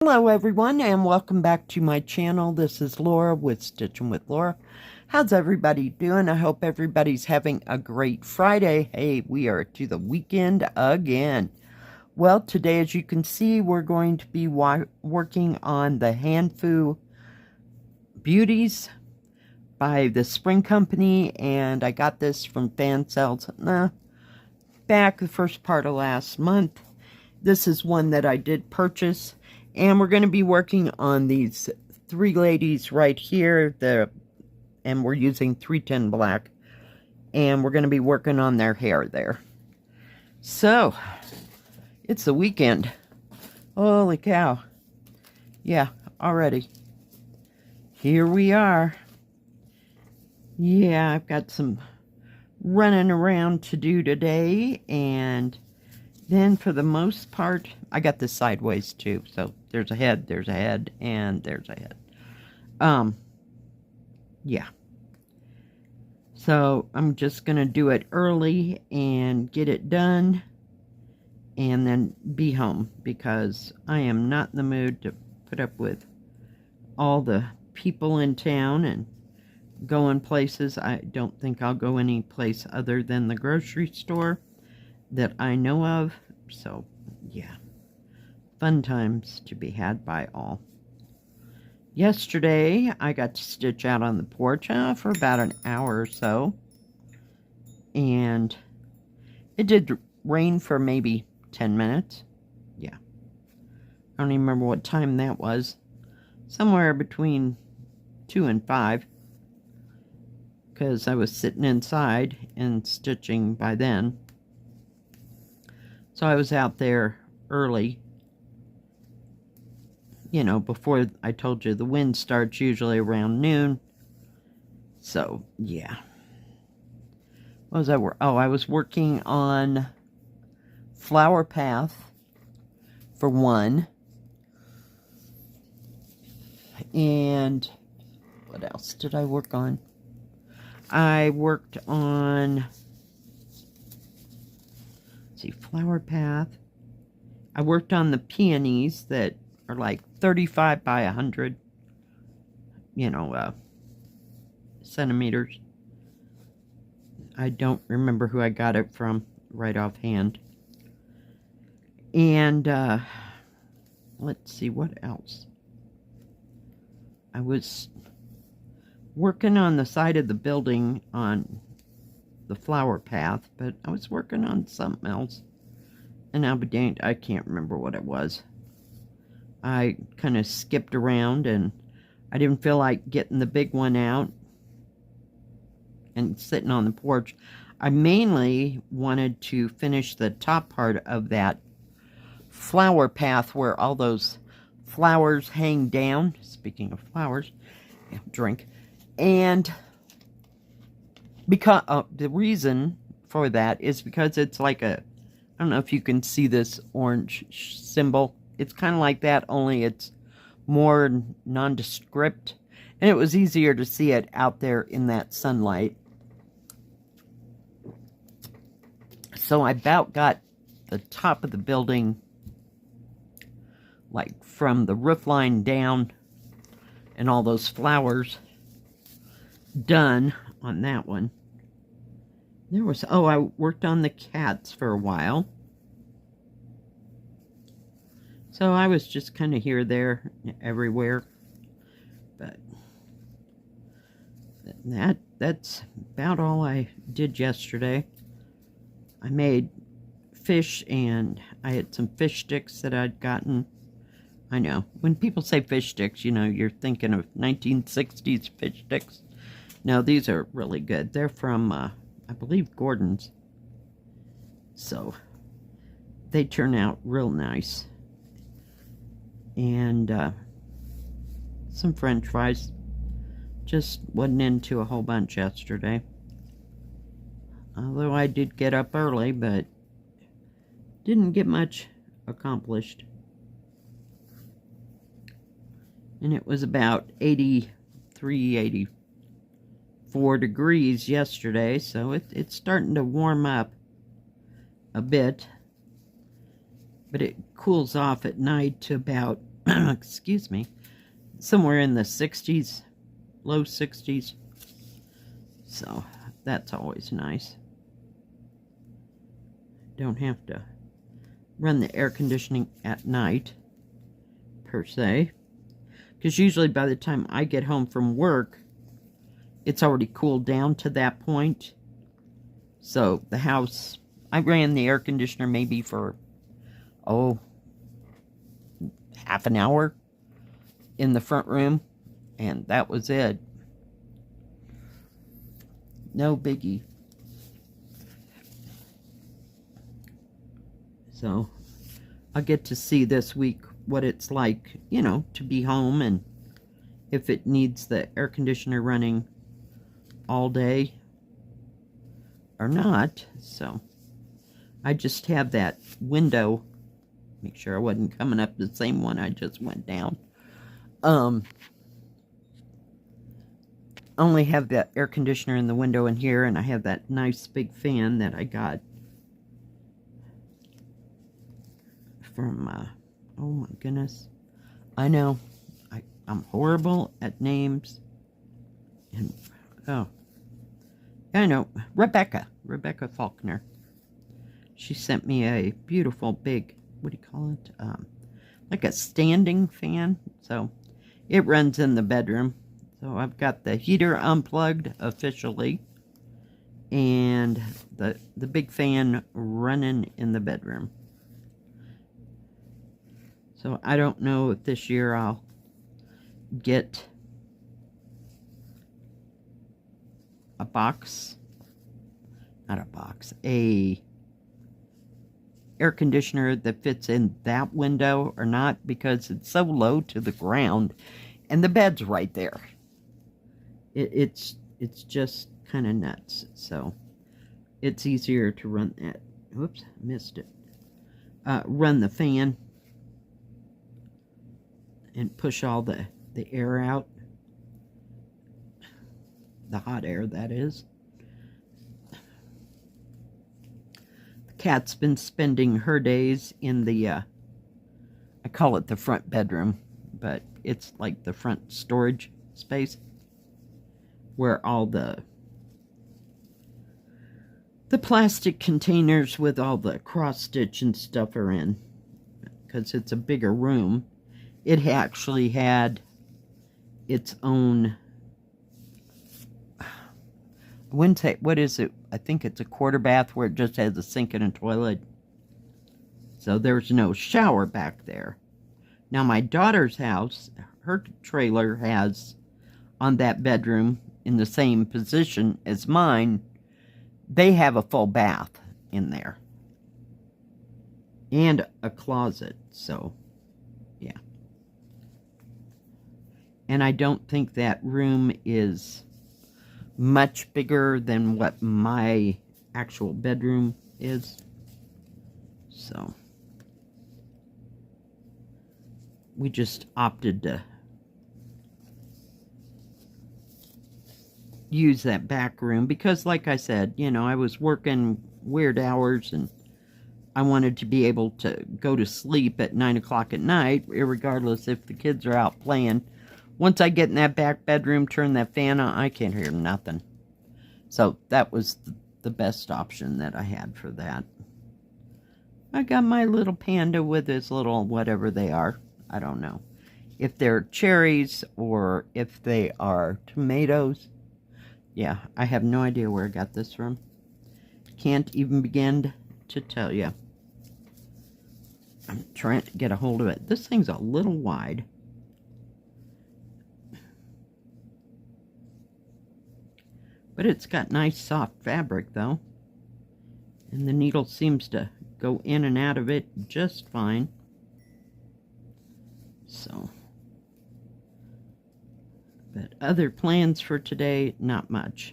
Hello everyone and welcome back to my channel. This is Laura with Stitchin with Laura. How's everybody doing? I hope everybody's having a great Friday. Hey, we are to the weekend again. Well, today as you can see, we're going to be working on the Hanfu Beauties by the Spring Company, and I got this from fan sales back the first part of last month. This is one that I did purchase. And we're going to be working on these three ladies right here. And we're using 310 black. And we're going to be working on their hair there. So, it's the weekend. Holy cow. Yeah, already. Here we are. Yeah, I've got some running around to do today. And then for the most part, I got this sideways too. So there's a head, and there's a head. Yeah. So I'm just going to do it early and get it done and then be home because I am not in the mood to put up with all the people in town and going places. I don't think I'll go any place other than the grocery store that I know of. So, yeah. Fun times to be had by all. Yesterday, I got to stitch out on the porch for about an hour or so. And it did rain for maybe 10 minutes. Yeah. I don't even remember what time that was. Somewhere between 2 and 5. Because I was sitting inside and stitching by then. So I was out there early. You know, before I told you the wind starts usually around noon. So, yeah. What was I working? Oh, I was working on Flower Path for one. And what else did I work on? I worked on, let's see, Flower Path. I worked on the peonies that are like 35 by 100, you know, centimeters. I don't remember who I got it from right offhand. And, let's see, what else? I was working on the side of the building on the flower path, but I was working on something else. And I'll be danged, I can't remember what it was. I kind of skipped around and I didn't feel like getting the big one out and sitting on the porch. I mainly wanted to finish the top part of that flower path where all those flowers hang down. Speaking of flowers, yeah, drink. And because the reason for that is because it's like a, I don't know if you can see this orange symbol. It's kind of like that, only it's more nondescript. And it was easier to see it out there in that sunlight. So I about got the top of the building, like from the roof line down, and all those flowers done on that one. There was, oh, I worked on the cats for a while. So I was just kind of here, there, everywhere. But that's about all I did yesterday. I made fish, and I had some fish sticks that I'd gotten. I know, when people say fish sticks, you know, you're thinking of 1960s fish sticks. No, these are really good. They're from, I believe, Gordon's. So, they turn out real nice. And some french fries. Just wasn't into a whole bunch yesterday. Although I did get up early, but didn't get much accomplished. And it was about 83, 84 degrees yesterday, so it's starting to warm up a bit. But it cools off at night to about excuse me, somewhere in the 60s, low 60s. So that's always nice. Don't have to run the air conditioning at night, per se. Because usually by the time I get home from work, it's already cooled down to that point. So the house, I ran the air conditioner maybe for, half an hour in the front room, and that was it. No biggie. So I'll get to see this week what it's like, you know, to be home, and if it needs the air conditioner running all day or not. So I just have that window. Make sure I wasn't coming up the same one I just went down. Only have that air conditioner in the window in here, and I have that nice big fan that I got from, oh my goodness. I know, I'm horrible at names. And, oh, I know, Rebecca Faulkner. She sent me a beautiful big, what do you call it? Like a standing fan. So it runs in the bedroom. So I've got the heater unplugged officially, and the big fan running in the bedroom. So I don't know if this year I'll get a box, not a box, a air conditioner that fits in that window or not, because it's so low to the ground and the bed's right there. It's just kind of nuts. So it's easier to run that. Whoops, missed it. Run the fan and push all the air out. The hot air, that is. The cat's been spending her days in the, I call it the front bedroom, but it's like the front storage space, where all the plastic containers with all the cross stitch and stuff are in, because it's a bigger room. It actually had its own, I wouldn't say, what is it? I think it's a quarter bath where it just has a sink and a toilet. So there's no shower back there. Now my daughter's house, her trailer has on that bedroom, in the same position as mine, they have a full bath in there. And a closet, so, yeah. And I don't think that room is much bigger than what my actual bedroom is. So, we just opted to use that back room because, like I said, you know, I was working weird hours and I wanted to be able to go to sleep at 9 o'clock at night, irregardless if the kids are out playing. Once I get in that back bedroom, turn that fan on, I can't hear nothing. So that was the best option that I had for that. I got my little panda with his little whatever they are. I don't know if they're cherries or if they are tomatoes. Yeah, I have no idea where I got this from. Can't even begin to tell you. I'm trying to get a hold of it. This thing's a little wide. But it's got nice soft fabric though. And the needle seems to go in and out of it just fine. So. But other plans for today, not much.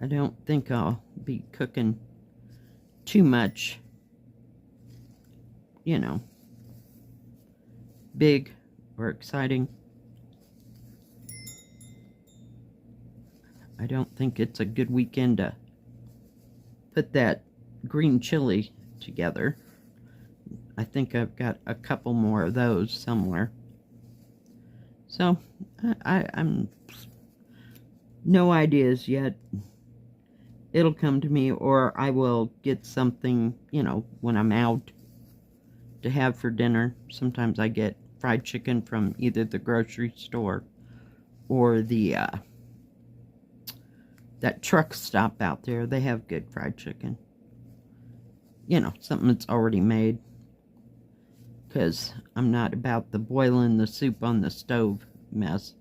I don't think I'll be cooking too much, you know, big or exciting. I don't think it's a good weekend to put that green chili together. I think I've got a couple more of those somewhere. So, I'm no ideas yet. It'll come to me, or I will get something, you know, when I'm out to have for dinner. Sometimes I get fried chicken from either the grocery store or the that truck stop out there. They have good fried chicken. You know, something that's already made. Because I'm not about the boiling the soup on the stove mess.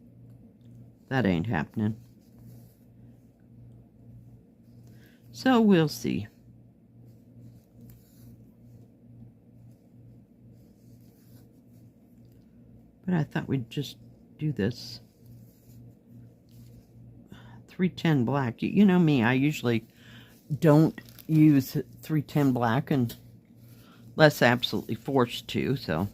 That ain't happening. So we'll see. But I thought we'd just do this 310 black. You know me, I usually don't use 310 black unless absolutely forced to, so.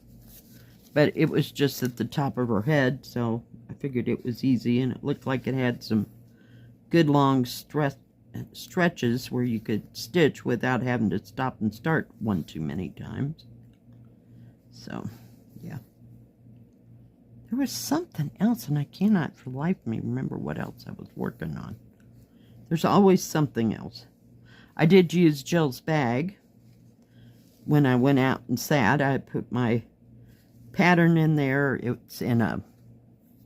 But it was just at the top of her head, so I figured it was easy, and it looked like it had some good long stretches where you could stitch without having to stop and start one too many times. So, yeah. There was something else, and I cannot for the life of me remember what else I was working on. There's always something else. I did use Jill's bag. When I went out and sat, I put my pattern in there. It's in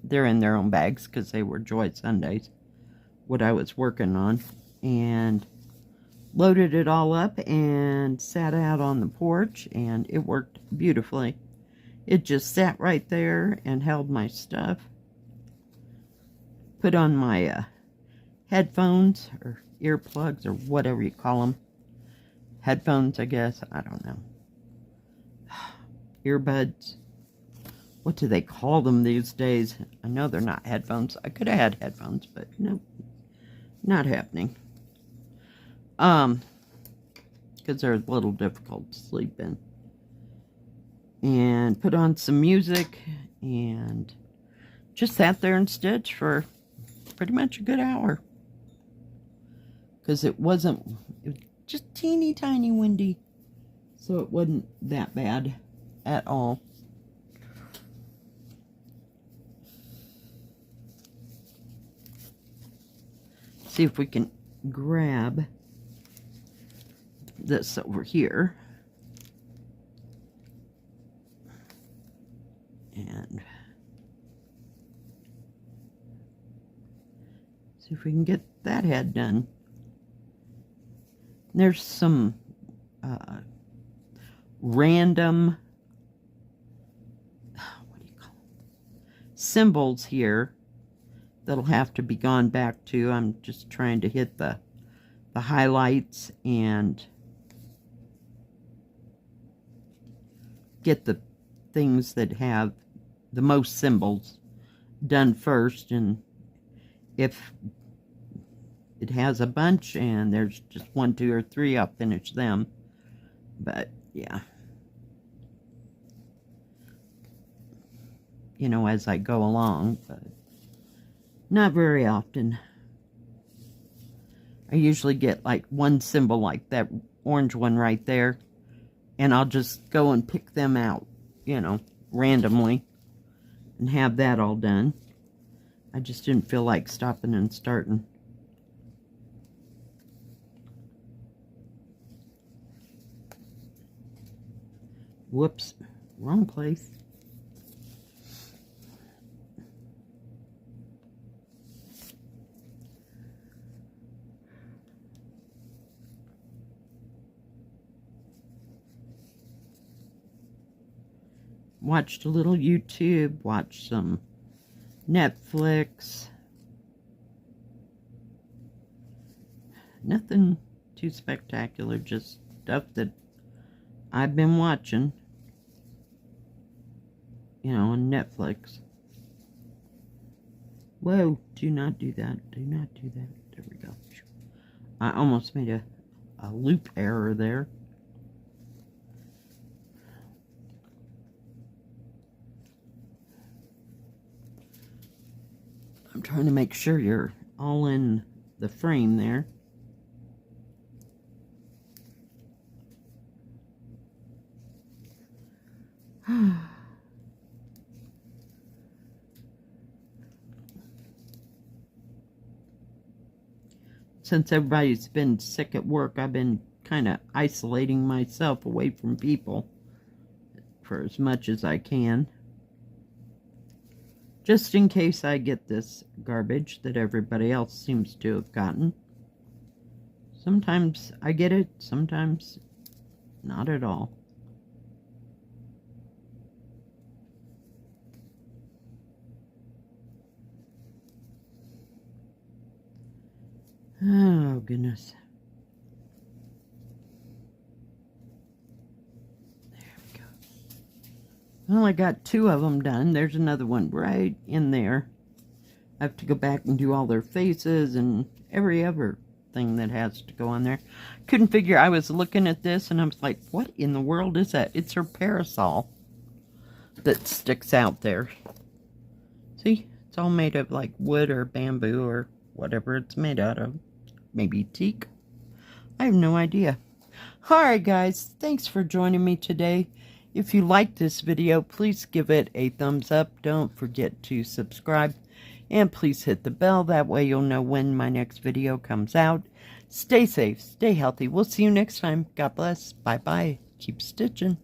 they're in their own bags because they were Joy Sundays, what I was working on. And loaded it all up and sat out on the porch, and it worked beautifully. It just sat right there and held my stuff. Put on my headphones or earplugs or whatever you call them. Headphones, I guess. I don't know. Earbuds. What do they call them these days? I know they're not headphones. I could have had headphones, but no. Not happening. Because they're a little difficult to sleep in. And put on some music and just sat there and stitched for pretty much a good hour. Because it was just teeny tiny windy. So it wasn't that bad at all. See if we can grab this over here. And see if we can get that head done. There's some random, what do you call them? Symbols here that'll have to be gone back to. I'm just trying to hit the highlights and get the things that have the most symbols done first, and if it has a bunch and there's just 1, 2, or 3, I'll finish them. But yeah, you know, as I go along, but not very often. I usually get like one symbol, like that orange one right there, and I'll just go and pick them out, you know, randomly, and have that all done. I just didn't feel like stopping and starting. Whoops, wrong place. Watched a little YouTube, watched some Netflix. Nothing too spectacular, just stuff that I've been watching, you know, on Netflix. Whoa, do not do that. Do not do that. There we go. I almost made a loop error there. I'm trying to make sure you're all in the frame there. Since everybody's been sick at work, I've been kind of isolating myself away from people for as much as I can. Just in case I get this garbage that everybody else seems to have gotten. Sometimes I get it, sometimes not at all. Oh, goodness. There we go. Well, I got 2 of them done. There's another one right in there. I have to go back and do all their faces and every other thing that has to go on there. Couldn't figure. I was looking at this and I was like, what in the world is that? It's her parasol that sticks out there. See? It's all made of like wood or bamboo or whatever it's made out of. Maybe teak. I have no idea. Alright guys, thanks for joining me today. If you liked this video, please give it a thumbs up. Don't forget to subscribe. And please hit the bell. That way you'll know when my next video comes out. Stay safe. Stay healthy. We'll see you next time. God bless. Bye-bye. Keep stitching.